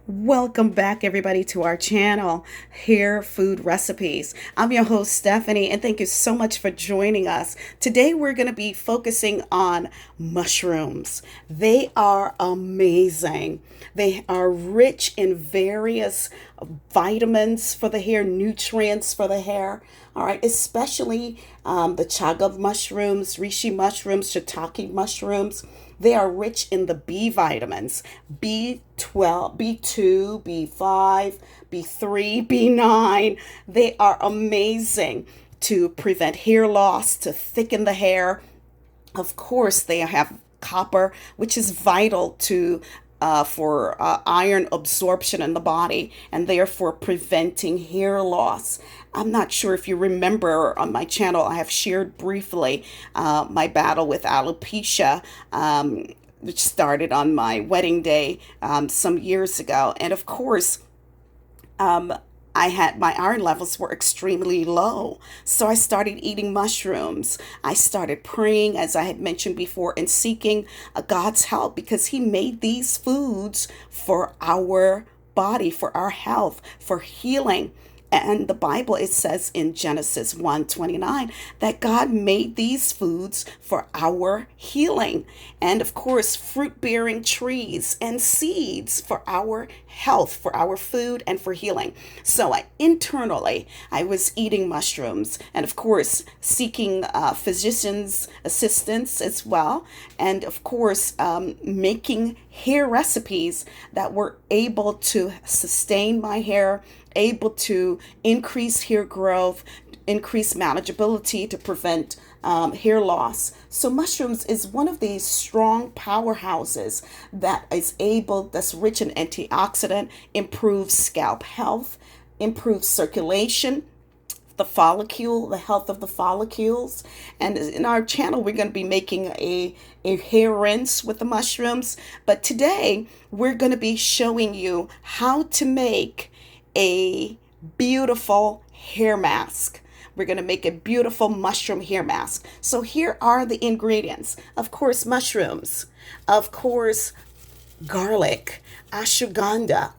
Welcome back, everybody, to our channel, Hair Food Recipes. I'm your host, Stephanie, and thank you so much for joining us. Today, we're going to be focusing on mushrooms. They are amazing. They are rich in various vitamins for the hair, nutrients for the hair. All right, especially the chaga mushrooms, reishi mushrooms, shiitake mushrooms. They are rich in the B vitamins, B12, B2, B5, B3, B9. They are amazing to prevent hair loss, to thicken the hair. Of course, they have copper, which is vital to for iron absorption in the body and therefore preventing hair loss. I'm not sure if you remember on my channel, I have shared briefly my battle with alopecia, which started on my wedding day some years ago. And of course, I had my iron levels were extremely low. So I started eating mushrooms. I started praying, as I had mentioned before, and seeking God's help because He made these foods for our body, for our health, for healing. And the Bible, it says in Genesis 1:29 that God made these foods for our healing. And of course, fruit bearing trees and seeds for our health, for our food, and for healing. So internally, I was eating mushrooms and, of course, seeking physicians' assistance as well. And, of course, making hair recipes that were able to sustain my hair, able to increase hair growth, increase manageability to prevent hair loss. So mushrooms is one of these strong powerhouses that's rich in antioxidant, improves scalp health, improves circulation, the health of the follicles. And in our channel, we're going to be making a hair rinse with the mushrooms. But today, we're going to be showing you how to make a beautiful hair mask. We're going to make a beautiful mushroom hair mask. So here are the ingredients. Of course, mushrooms. Of course, garlic, ashwagandha.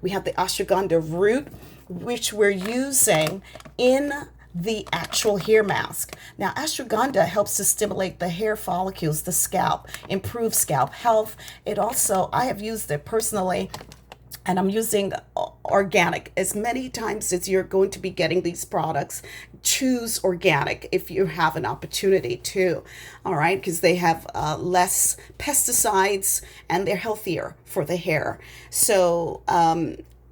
We have the ashwagandha root, which we're using in the actual hair mask. Now, ashwagandha helps to stimulate the hair follicles, the scalp, improve scalp health. It also, I have used it personally, and I'm using organic. As many times as you're going to be getting these products, choose organic if you have an opportunity to. All right, because they have less pesticides and they're healthier for the hair. So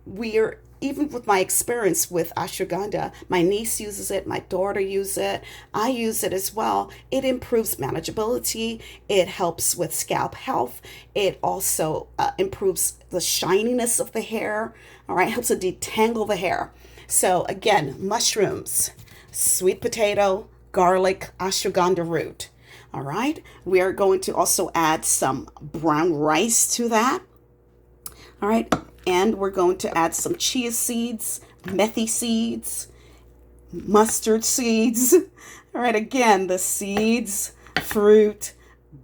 we're even with my experience with ashwagandha, my niece uses it, my daughter uses it, I use it as well. It improves manageability, it helps with scalp health, it also improves the shininess of the hair, all right, helps to detangle the hair. So again, mushrooms, sweet potato, garlic, ashwagandha root. All right, we are going to also add some brown rice to that. All right, and we're going to add some chia seeds, methi seeds, mustard seeds. All right, again, the seeds, fruit,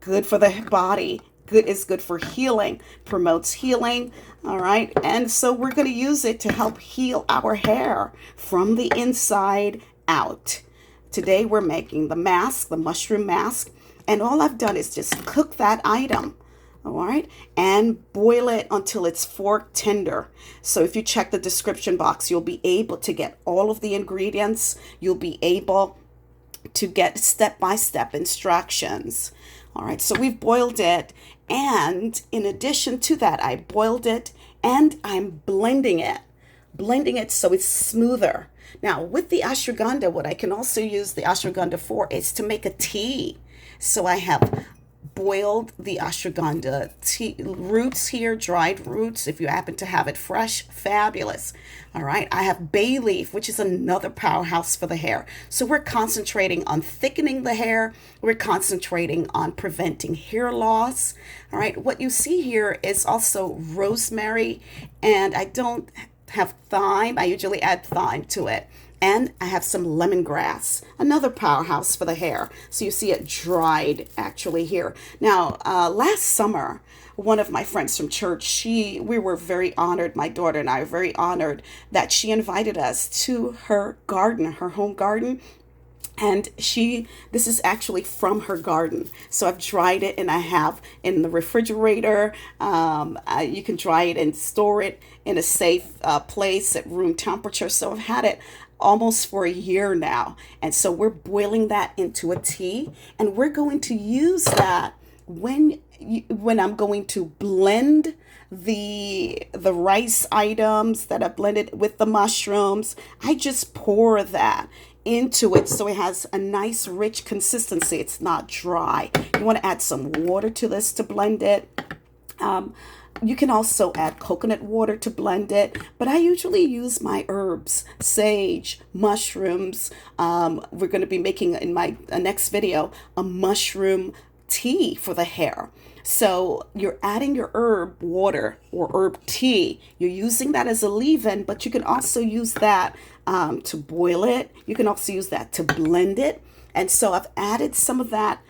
good for the body. Good is good for healing, promotes healing. All right, and so we're going to use it to help heal our hair from the inside out. Today we're making the mask, the mushroom mask, and all I've done is just cook that item. All right, and boil it until it's fork tender. So if you check the description box, you'll be able to get all of the ingredients. You'll be able to get step-by-step instructions. All right, so we've boiled it, and in addition to that, I boiled it and I'm blending it so it's smoother. Now, with the ashwagandha, what I can also use the ashwagandha for is to make a tea. So I have boiled the ashwagandha tea roots here, dried roots. If you happen to have it fresh, fabulous. All right, I have bay leaf, which is another powerhouse for the hair. So we're concentrating on thickening the hair. We're concentrating on preventing hair loss. All right, what you see here is also rosemary, and I don't have thyme. I usually add thyme to it. And I have some lemongrass, another powerhouse for the hair. So you see it dried actually here. Now, last summer, one of my friends from church, we were very honored, my daughter and I are very honored that she invited us to her garden, her home garden. And this is actually from her garden. So I've dried it and I have in the refrigerator. You can dry it and store it in a safe place at room temperature. So I've had it almost for a year now. And so we're boiling that into a tea, and we're going to use that when I'm going to blend the rice items that I blended with the mushrooms. I just pour that into it so it has a nice rich consistency. It's not dry. You want to add some water to this to blend it. You can also add coconut water to blend it, but I usually use my herbs, sage, mushrooms. We're going to be making in my next video a mushroom tea for the hair. So you're adding your herb water or herb tea. You're using that as a leave-in, but you can also use that to boil it. You can also use that to blend it. And so I've added some of that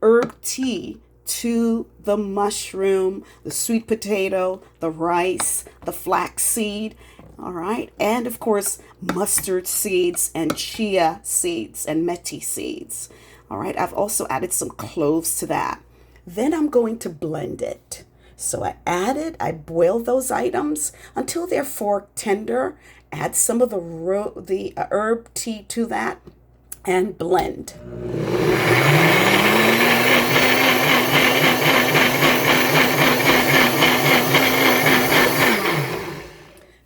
herb tea to the mushroom, the sweet potato, the rice, the flaxseed, all right, and of course mustard seeds and chia seeds and methi seeds. All right, I've also added some cloves to that. Then I'm going to blend it. So I boil those items until they're fork tender. Add some of the herb tea to that and blend.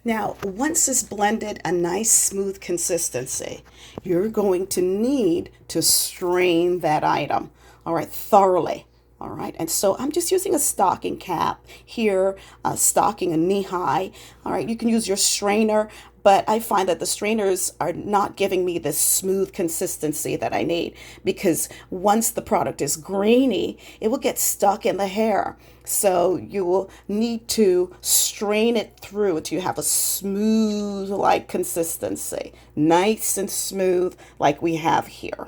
Now, once it's blended a nice smooth consistency, you're going to need to strain that item, all right, thoroughly. All right, and so I'm just using a stocking cap here, stocking a knee high. All right, you can use your strainer, but I find that the strainers are not giving me this smooth consistency that I need, because once the product is grainy, it will get stuck in the hair. So you will need to strain it through until you have a smooth like consistency, nice and smooth like we have here.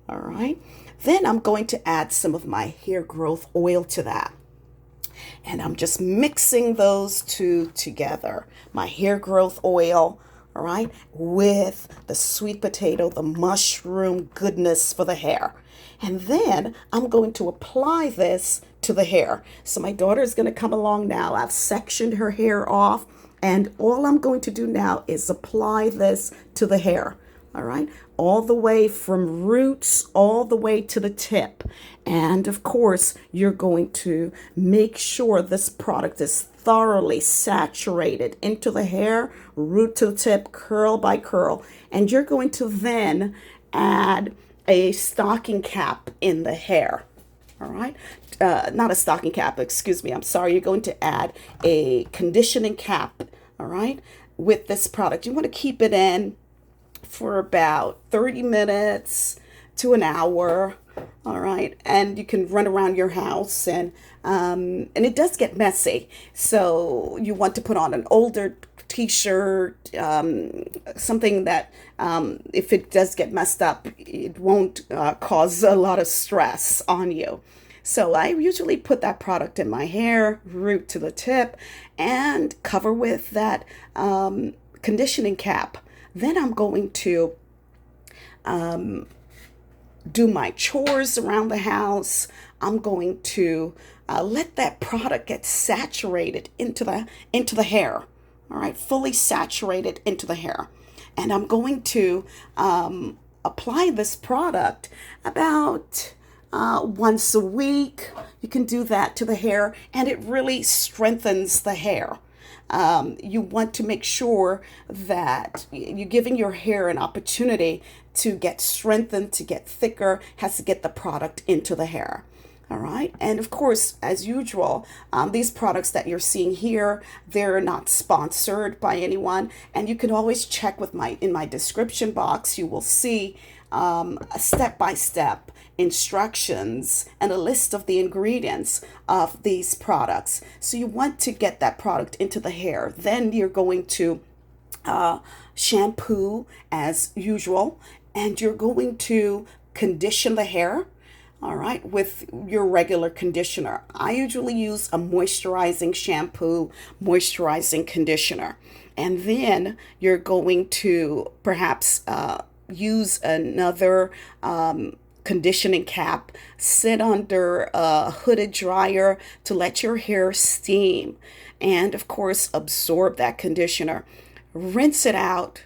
All right. Then I'm going to add some of my hair growth oil to that. And I'm just mixing those two together. My hair growth oil, all right, with the sweet potato, the mushroom goodness for the hair. And then I'm going to apply this to the hair. So my daughter is going to come along now. I've sectioned her hair off, and all I'm going to do now is apply this to the hair. All right, all the way from roots, all the way to the tip. And of course, you're going to make sure this product is thoroughly saturated into the hair, root to the tip, curl by curl. And you're going to then add a stocking cap in the hair. All right, not a stocking cap, excuse me. I'm sorry. You're going to add a conditioning cap. All right, with this product. You want to keep it in for about 30 minutes to an hour. All right, and you can run around your house, and it does get messy. So you want to put on an older t-shirt, something that if it does get messed up, it won't cause a lot of stress on you. So I usually put that product in my hair, root to the tip, and cover with that conditioning cap. Then I'm going to do my chores around the house. I'm going to let that product get saturated into the hair. All right, fully saturated into the hair. And I'm going to apply this product about once a week. You can do that to the hair, and it really strengthens the hair. You want to make sure that you're giving your hair an opportunity to get strengthened, to get thicker, has to get the product into the hair. All right. And of course, as usual, these products that you're seeing here, they're not sponsored by anyone. And you can always check in my description box. You will see a step-by-step instructions and a list of the ingredients of these products. So you want to get that product into the hair. Then you're going to shampoo as usual, and you're going to condition the hair. all right, with your regular conditioner. I usually use a moisturizing shampoo, moisturizing conditioner. And then you're going to perhaps use another conditioning cap, sit under a hooded dryer to let your hair steam, and of course, absorb that conditioner. Rinse it out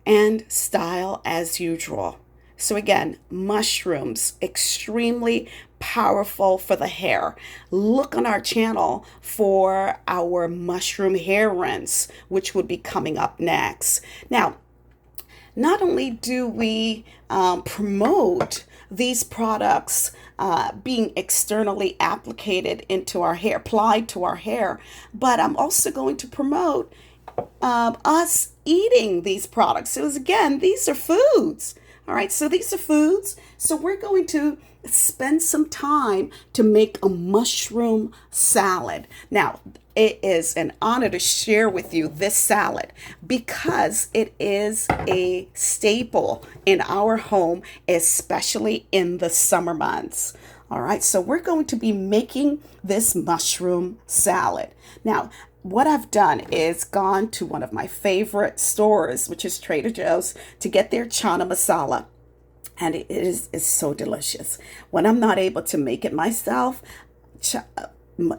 and style as usual. So again, mushrooms, extremely powerful for the hair. Look on our channel for our mushroom hair rinse, which would be coming up next. Now, not only do we promote these products being externally applied into our hair, applied to our hair, but I'm also going to promote us eating these products. So again, these are foods. All right, so these are foods. So we're going to spend some time to make a mushroom salad. Now, it is an honor to share with you this salad because it is a staple in our home, especially in the summer months. All right, so we're going to be making this mushroom salad. Now, what I've done is gone to one of my favorite stores, which is Trader Joe's, to get their chana masala. And it is so delicious. When I'm not able to make it myself,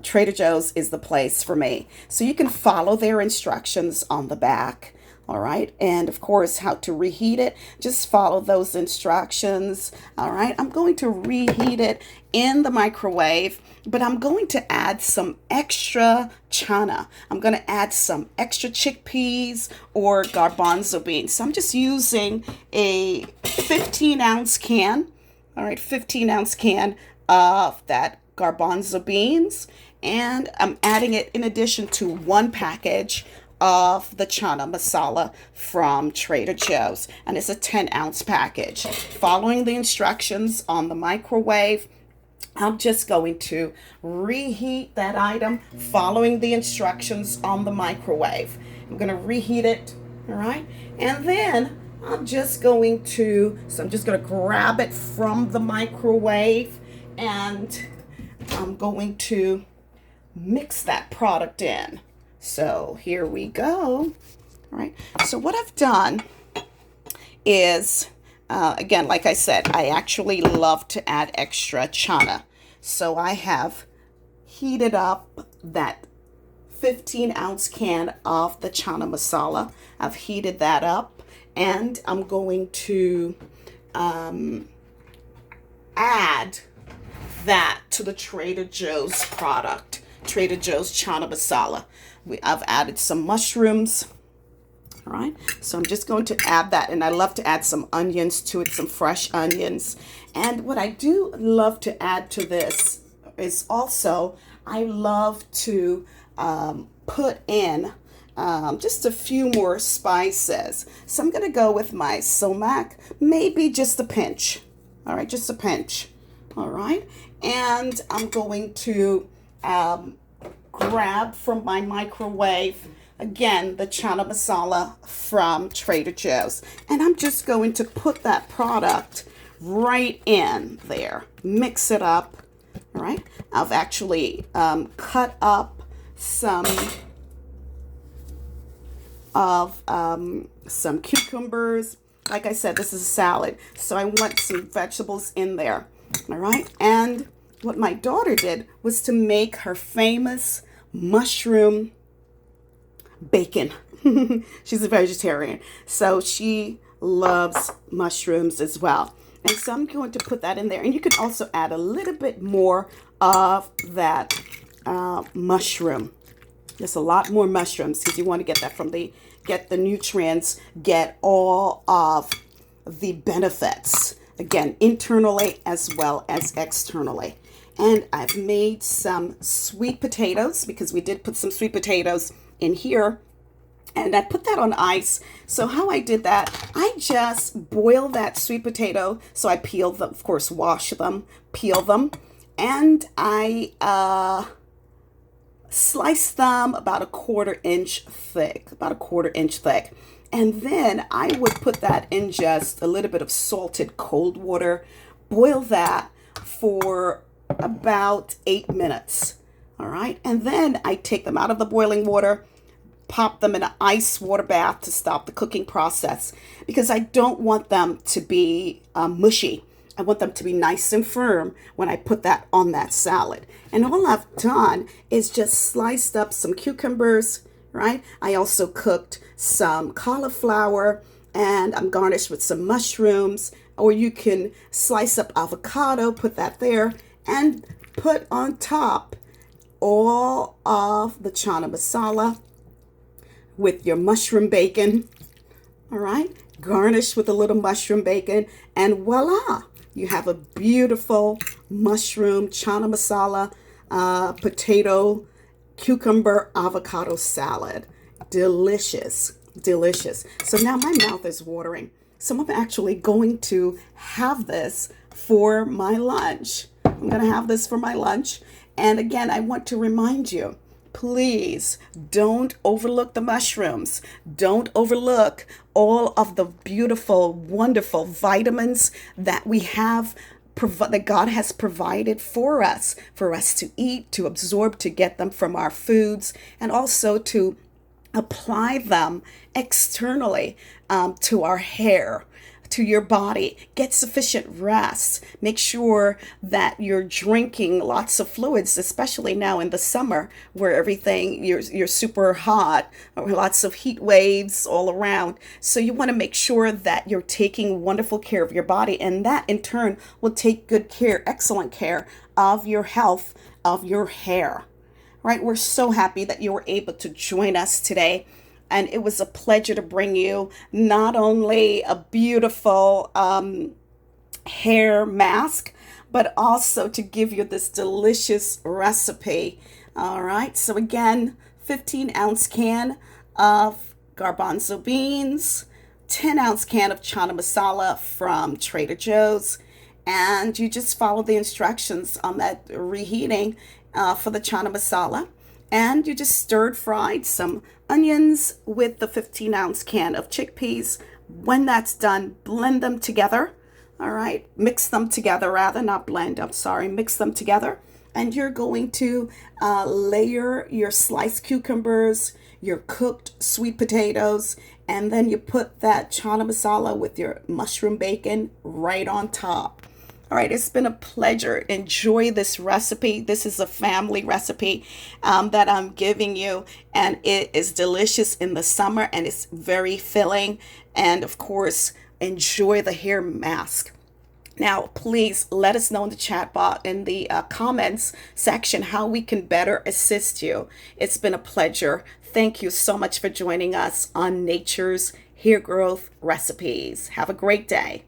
Trader Joe's is the place for me. So you can follow their instructions on the back. All right. And of course, how to reheat it. Just follow those instructions. All right. I'm going to reheat it in the microwave, but I'm going to add some extra chana. I'm going to add some extra chickpeas or garbanzo beans. So I'm just using a 15-ounce can. All right. 15-ounce can of that garbanzo beans. And I'm adding it in addition to one package of the chana masala from Trader Joe's, and it's a 10-ounce package. Following the instructions on the microwave, I'm just going to reheat that item following the instructions on the microwave. I'm going to reheat it, all right? And then I'm just going to grab it from the microwave and I'm going to mix that product in. So here we go. All right. So what I've done is, again, like I said, I actually love to add extra chana. So I have heated up that 15-ounce can of the chana masala. I've heated that up, and I'm going to add that to the Trader Joe's product, Trader Joe's chana masala. I've added some mushrooms. All right, so I'm just going to add that, and I love to add some onions to it, some fresh onions. And what I do love to add to this is also I love to put in just a few more spices. So I'm going to go with my sumac, maybe just a pinch. All right, just a pinch. All right, and I'm going to grab from my microwave, again, the chana masala from Trader Joe's. And I'm just going to put that product right in there. Mix it up. All right. I've actually cut up some cucumbers. Like I said, this is a salad, so I want some vegetables in there. All right. And what my daughter did was to make her famous mushroom bacon. She's a vegetarian, so she loves mushrooms as well. And so I'm going to put that in there. And you can also add a little bit more of that mushroom. Just a lot more mushrooms because you want to get that get the nutrients, get all of the benefits. Again, internally as well as externally. And I've made some sweet potatoes because we did put some sweet potatoes in here. And I put that on ice. So how I did that, I just boil that sweet potato. So I peel them, of course, wash them, peel them. And I slice them about a quarter inch thick. And then I would put that in just a little bit of salted cold water, boil that for about 8 minutes. All right. And then I take them out of the boiling water, pop them in an ice water bath to stop the cooking process because I don't want them to be mushy. I want them to be nice and firm when I put that on that salad. And all I've done is just sliced up some cucumbers, right? I also cooked some cauliflower and I'm garnished with some mushrooms, or you can slice up avocado, put that there, and put on top all of the chana masala with your mushroom bacon. All right, garnish with a little mushroom bacon, and voila, you have a beautiful mushroom chana masala, potato, cucumber, avocado salad. Delicious, delicious. So now my mouth is watering. So I'm actually going to have this for my lunch. I'm going to have this for my lunch. And again, I want to remind you, please don't overlook the mushrooms. Don't overlook all of the beautiful, wonderful vitamins that we have, that God has provided for us to eat, to absorb, to get them from our foods, and also to apply them externally to our hair, to your body. Get sufficient rest. Make sure that you're drinking lots of fluids, especially now in the summer where everything you're super hot, lots of heat waves all around. So you want to make sure that you're taking wonderful care of your body, and that in turn will take good care, excellent care of your health, of your hair. Right? We're so happy that you were able to join us today. And it was a pleasure to bring you not only a beautiful hair mask, but also to give you this delicious recipe. All right. So again, 15-ounce can of garbanzo beans, 10-ounce can of chana masala from Trader Joe's. And you just follow the instructions on that reheating for the chana masala. And you just stirred fried some onions with the 15-ounce can of chickpeas. When that's done, blend them together. All right, mix them together, rather, not blend, I'm sorry, mix them together. And you're going to layer your sliced cucumbers, your cooked sweet potatoes, and then you put that chana masala with your mushroom bacon right on top. All right, it's been a pleasure. Enjoy this recipe. This is a family recipe that I'm giving you, and it is delicious in the summer, and it's very filling. And of course, enjoy the hair mask. Now, please let us know in the chat box, in the comments section, how we can better assist you. It's been a pleasure. Thank you so much for joining us on Nature's Hair Growth Recipes. Have a great day.